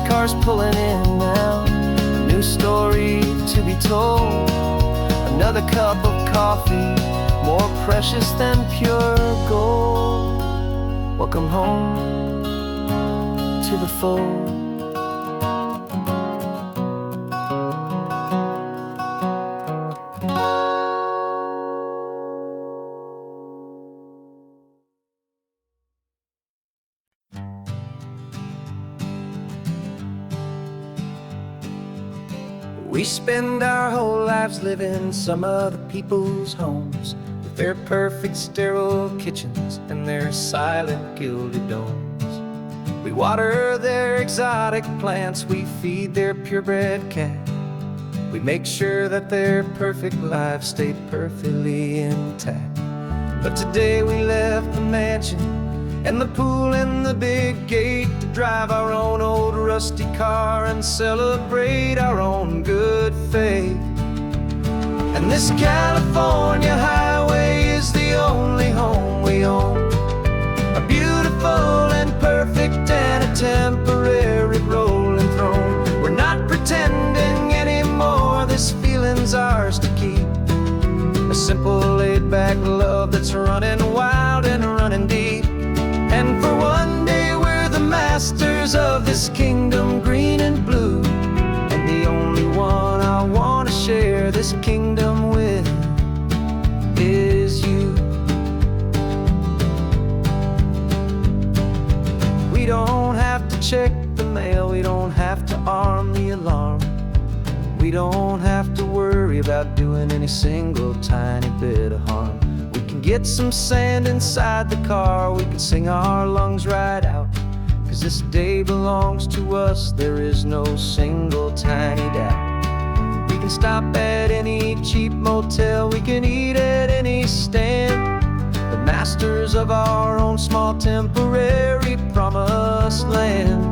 Speaker 1: Cars pulling in now, a new story to be told. Another cup of coffee, more precious than pure gold. Welcome home to the fold. We spend our whole lives living some other people's homes, with their perfect sterile kitchens and their silent gilded domes. We water their exotic plants, we feed their purebred cat. We make sure that their perfect lives stay perfectly intact. But today we left the mansion and the pool and the big gate to drive our own old rusty car and celebrate our own good faith. And this California highway is the only home we own, a beautiful and perfect and a temporary rolling throne. We're not pretending anymore, this feeling's ours to keep, a simple laid-back love that's running wild and running deep. And for one day we're the masters of this kingdom green and blue, and the only one I want to share this kingdom with is you. We don't have to check the mail, we don't have to arm the alarm, we don't have to worry about doing any single tiny bit of harm. We can get some sand inside the car, we can sing our lungs right out, 'cause this day belongs to us, there is no single tiny doubt. We can stop at any cheap motel, we can eat at any stand, the masters of our own small temporary promised land.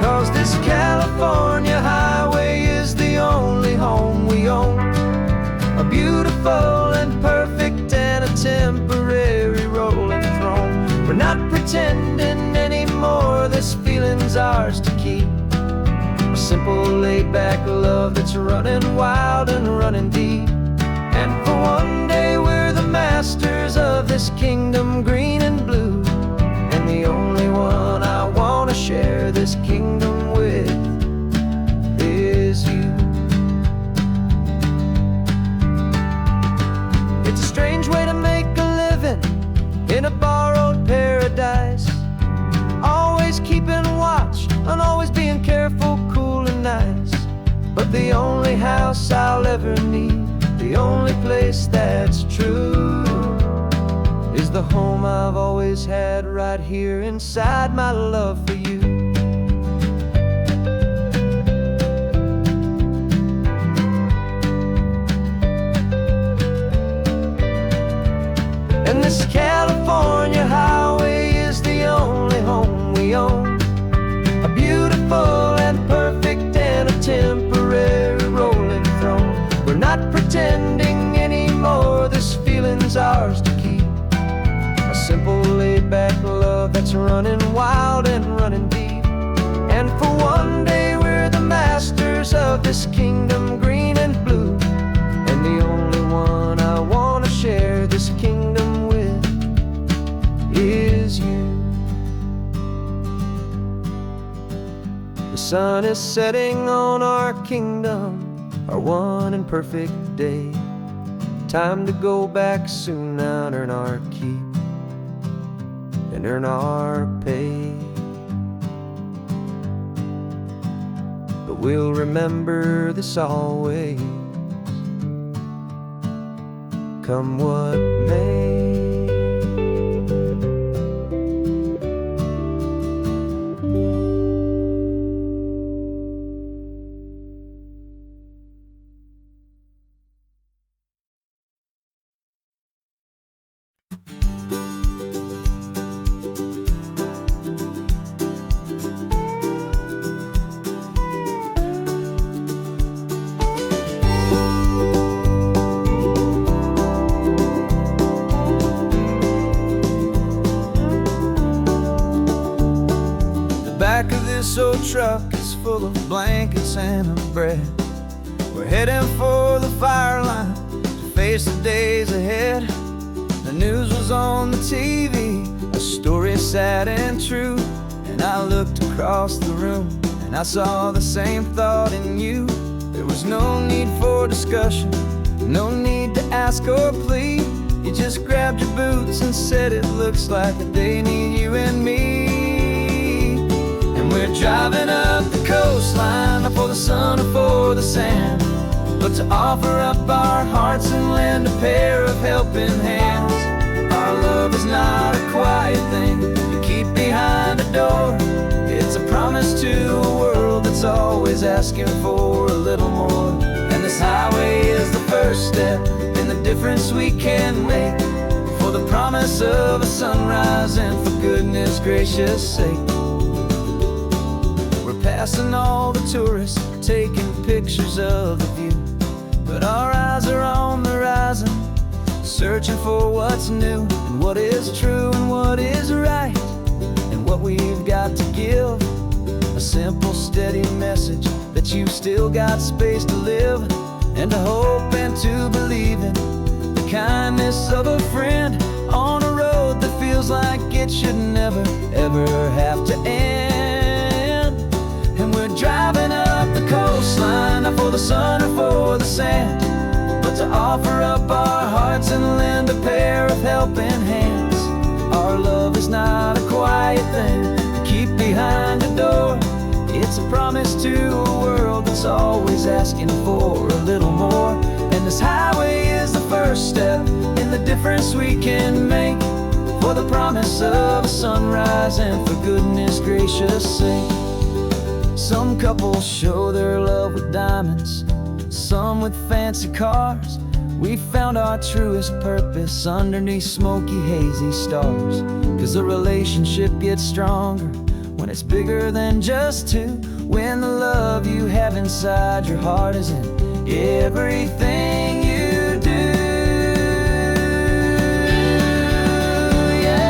Speaker 1: 'Cause this California highway is the only home we own, a beautiful and perfect and a temporary rolling throne. We're not pretending anymore, this feeling's ours to keep, a simple laid-back love that's running wild and running deep. And for one day we're the masters of this kingdom green and blue, and the only one I want to share this kingdom with is you. It's a strange way to make a living in a borrowed paradise, always keeping watch and always being careful, cool and nice. But the only house I'll ever need, the only place that's true, is the home I've always had right here inside my love for you. And this California highway is the only home we own, a beautiful and perfect and a temporary rolling throne. We're not pretending anymore, this feeling's ours to keep, a simple laid-back love that's running wild and running deep. And for one day we're the masters of this kingdom green and blue, and the only one I want to share this kingdom with is you. The sun is setting on our kingdom, our one and perfect day. Time to go back soon now and earn our keep and earn our pay. But we'll remember this always, come what may. Back of this old truck is full of blankets and a bread. We're heading for the fire line to face the days ahead. The news was on the TV,
Speaker 3: a story sad and true. And I looked across the room and I saw the same thought in you. There was no need for discussion, no need to ask or plead. You just grabbed your boots and said it looks like a day need you and me. And we're driving up the coastline, not for the sun or for the sand, but to offer up our hearts and lend a pair of helping hands. Our love is not a quiet thing you keep behind a door. It's a promise to a world that's always asking for a little more. And this highway is the first step in the difference we can make, for the promise of a sunrise and for goodness gracious sake. We're passing all the tourists, taking pictures of the view, but our eyes are on the horizon, searching for what's new and what is true and what is right, and what we've got to give. A simple, steady message that you've still got space to live, and to hope and to believe in the kindness of a friend on a road that feels like it should never, ever have to end. And we're driving up the coastline, not for the sun or for the sand, but to offer up our hearts and lend a pair of helping hands. Our love is not a quiet thing to keep behind a door. It's a promise to a world that's always asking for a little more. And this highway is the first step in the difference we can make, for the promise of a sunrise and for goodness gracious sake. Some couples show their love with diamonds, some with fancy cars. We found our truest purpose underneath smoky, hazy stars. 'Cause a relationship gets stronger when it's bigger than just two, when the love you have inside your heart is in everything you do. Yeah.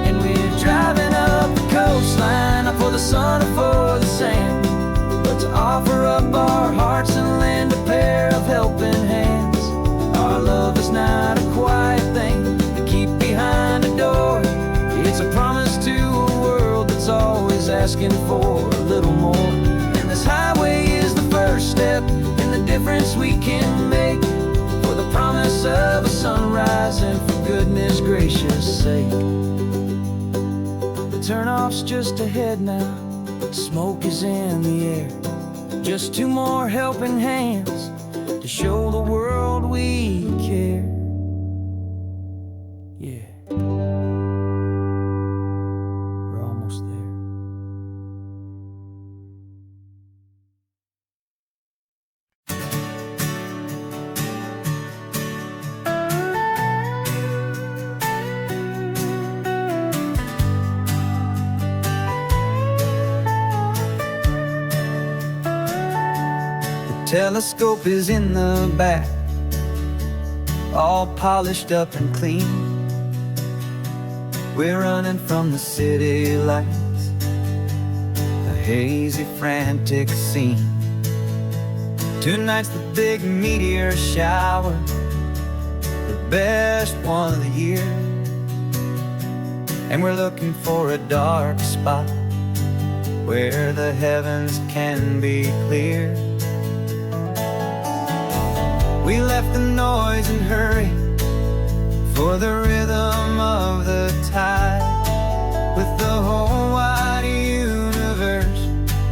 Speaker 3: And we're driving up the coastline, not for the sun or for the sand, but to offer up our hearts and lend a pair of helping hands. Our love is not a quiet thing to keep behind a door. It's a promise to a world that's always asking for a little more. And this highway is the first step in the difference we can make, for the promise of a sunrise and for goodness gracious sake. The turnoff's just ahead now, smoke is in the air. Just two more helping hands to show the world we care. Yeah. We're almost there. Telescope is in the back, all polished up and clean. We're running from the city lights, a hazy, frantic scene. Tonight's the big meteor shower, the best one of the year. And we're looking for a dark spot where the heavens can be clear. We left the noise and hurry for the rhythm of the tide, with the whole wide universe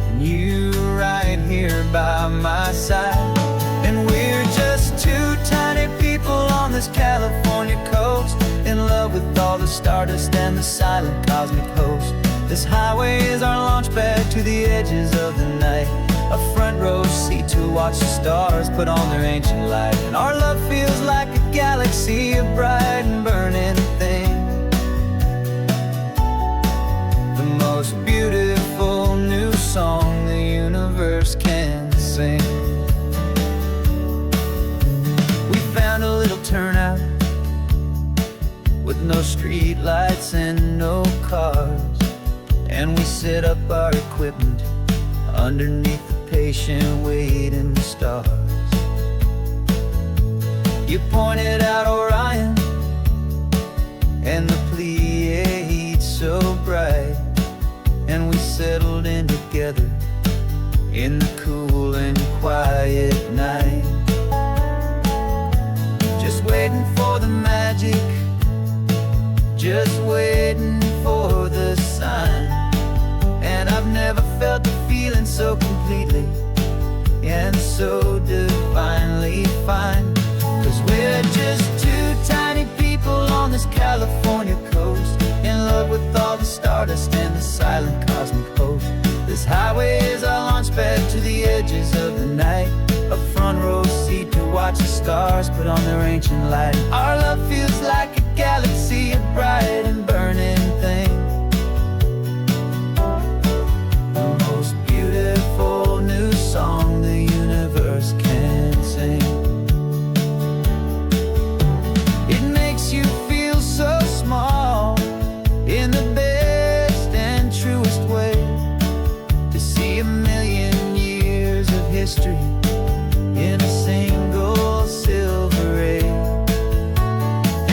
Speaker 3: and you right here by my side. And we're just two tiny people on this California coast, in love with all the stardust and the silent cosmic host. This highway is our launch pad to the edges of the night, a front row seat to watch the stars put on their ancient light. And our love feels like a galaxy, a bright and burning thing, the most beautiful new song the universe can sing. We found a little turnout with no street lights and no cars, and we set up our equipment underneath the patient waiting stars. You pointed out Orion and the Pleiades so bright, and we settled in together in the cool and quiet night, just waiting for the magic, just waiting for the sign. And I've never felt the feeling so completely and so divinely fine. 'Cause we're just two tiny people on this California coast, in love with all the stardust and the silent cosmic host. This highway is our launch pad to the edges of the night, a front row seat to watch the stars put on their ancient light. Our love feels like a galaxy, a bright and burning thing, the most beautiful new song the universe can sing. It makes you feel so small in the best and truest way, to see a million years of history in a single silver ray.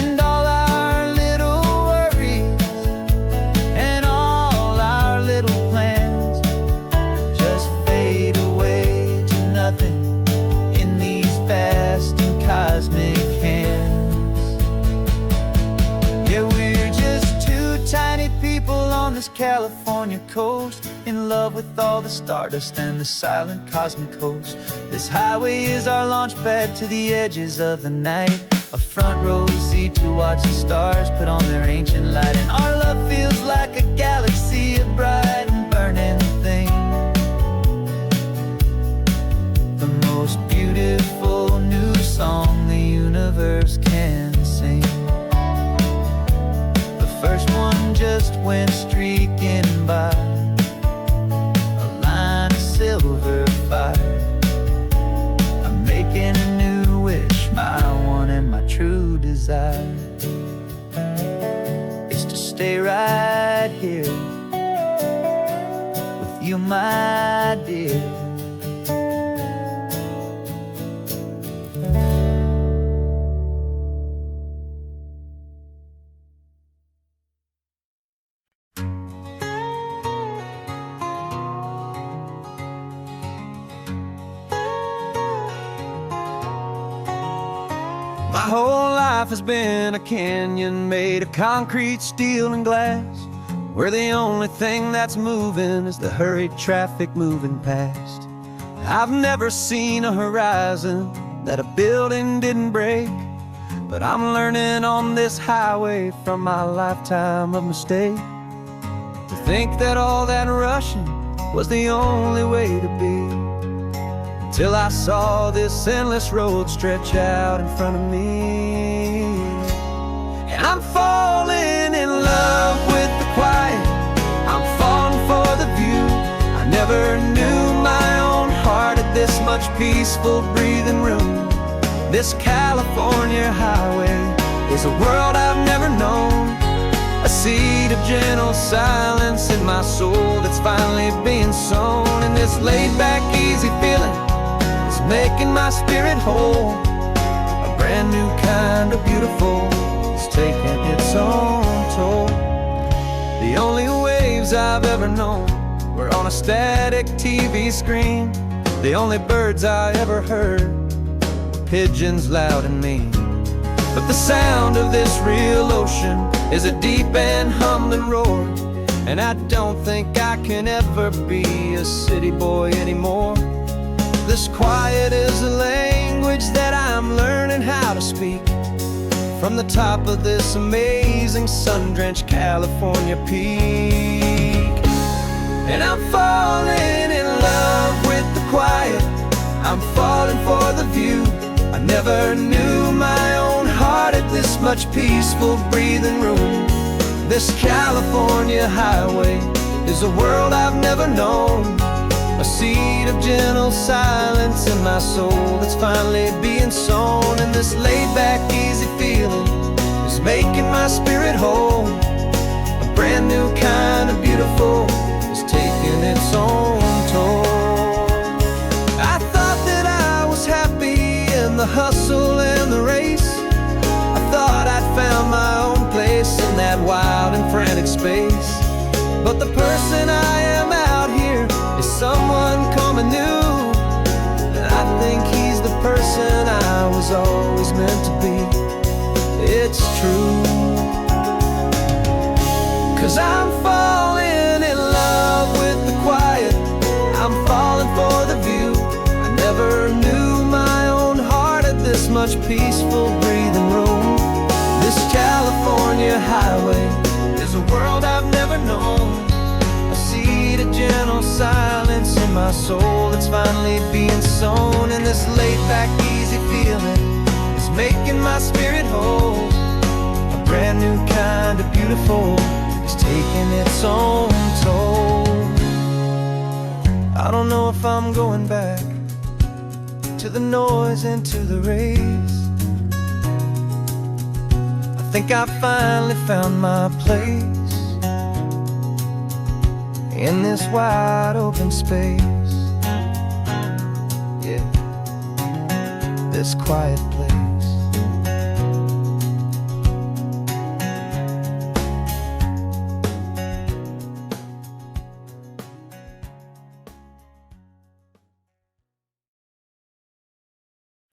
Speaker 3: And all our little worries and all our little plans just fade away to nothing in these vast and cosmic hands. Yeah, we're just two tiny people on this California coast, in love with all the stardust and the silent cosmic host. This highway is our launch pad to the edges of the night, a front row seat to watch the stars put on their ancient light. And our love feels like a galaxy, a bright and burning thing, the most beautiful new song the universe can sing. The first one just went streaking by, a line of silver fire. I'm making a new wish, my one and my true desire is to stay right here with you, my dear.
Speaker 1: My whole life has been a canyon made of concrete, steel, and glass, where the only thing that's moving is the hurried traffic moving past. I've never seen a horizon that a building didn't break, but I'm learning on this highway from my lifetime of mistakes to think that all that rushing was the only way to be, till I saw this endless road stretch out in front of me. And I'm falling in love with the quiet, I'm falling for the view. I never knew my own heart had this much peaceful breathing room. This California highway is a world I've never known, a seed of gentle silence in my soul that's finally being sown. And this laid-back, easy feeling is making my spirit whole, a brand new kind of beautiful is taking its own toll. The only waves I've ever known were on a static TV screen. The only birds I ever heard were pigeons loud and mean. But the sound of this real ocean is a deep and humbling roar, and I don't think I can ever be a city boy anymore. This quiet is a language that I'm learning how to speak from the top of this amazing sun-drenched California peak. And I'm falling in love with the quiet, I'm falling for the view. I never knew my own heart had this much peaceful breathing room. This California highway is a world I've never known, a seed of gentle silence in my soul that's finally being sown. And this laid-back, easy feeling is making my spirit whole, a brand new kind of beautiful is taking its own toll. hustle and the race, I thought I'd found my own place in that wild and frantic space. But the person I am out here is someone coming new, and I think he's the person I was always meant to be. It's true, 'cause I'm falling in love with the quiet, I'm falling for the view. I never knew my own heart had this much peaceful breathing room. This California highway is a world I've never known. I see the gentle silence in my soul that's finally being sown, and this laid-back, easy feeling is making my spirit whole. A brand new kind of beautiful is taking its own toll. I don't know if I'm going back to the noise and to the race. I think I finally found my place in this wide open space. Yeah, this quiet place.